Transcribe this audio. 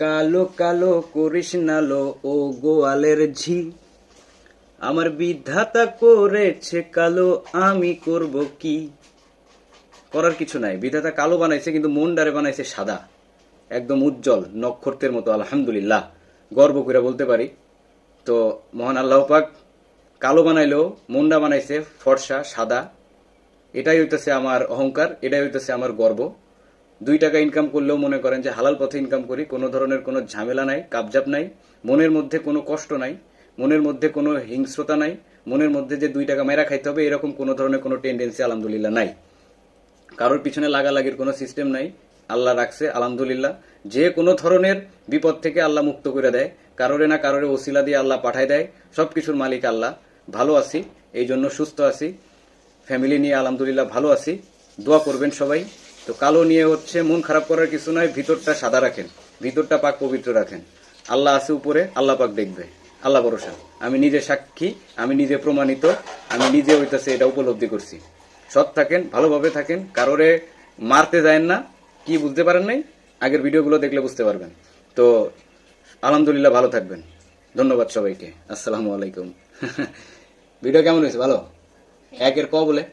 কালো কালো করিস নালো ও গোয়ালের ঝি, আমার বিধাতা করেছে কালো, আমি করব কি? করার কিছু নাই, বিধাতা কালো বানাইছে কিন্তু মনডারে বানাইছে সাদা, একদম উজ্জ্বল নক্ষত্রের মতো। আলহামদুলিল্লাহ, গর্ব করে বলতে পারি। তো মহান আল্লাহ পাক কালো বানাইলেও মনডা বানাইছে ফর্সা সাদা। এটাই হইতেছে আমার অহংকার, এটাই হইতেছে আমার গর্ব। 2 টাকা ইনকাম করলেও মনে করেন যে হালাল পথে ইনকাম করি, কোনো ধরনের কোনো ঝামেলা নাই, কাবজাব নাই, মনের মধ্যে কোনো কষ্ট নাই, মনের মধ্যে কোনো হিংস্রতা নাই, মনের মধ্যে যে 2 টাকা মেরা খাইতে হবে এরকম কোনো ধরনের কোনো টেন্ডেন্সি আলহামদুলিল্লাহ নাই। কারোর পিছনে লাগালাগির কোনো সিস্টেম নাই, আল্লাহ রাখছে আলহামদুলিল্লাহ। যে কোনো ধরনের বিপদ থেকে আল্লাহ মুক্ত করে দেয়, কারোরে না কারোরে ওসিলা দিয়ে আল্লাহ পাঠায় দেয়। সবকিছুর মালিক আল্লাহ। ভালো আছি, এই জন্য সুস্থ আছি, ফ্যামিলি নিয়ে আলহামদুলিল্লাহ ভালো আছি। দোয়া করবেন সবাই। তো কালো নিয়ে হচ্ছে মন খারাপ করার কিছু নয়, ভিতরটা সাদা রাখেন, ভিতরটা পাক পবিত্র রাখেন। আল্লাহ আছে উপরে, আল্লাহ পাক দেখবে, আল্লাহ ভরসা। আমি নিজে সাক্ষী, আমি নিজে প্রমাণিত, আমি নিজে হইতেছে এটা উপলব্ধি করছি। সৎ থাকেন, ভালোভাবে থাকেন, কারোরে মারতে যায়েন না। কি বুঝতে পারেন নাই? আগের ভিডিওগুলো দেখলে বুঝতে পারবেন। তো আলহামদুলিল্লাহ ভালো থাকবেন। ধন্যবাদ সবাইকে। আসসালামু আলাইকুম। ভিডিও কেমন হয়েছে? ভালো? 1 এর ক বলে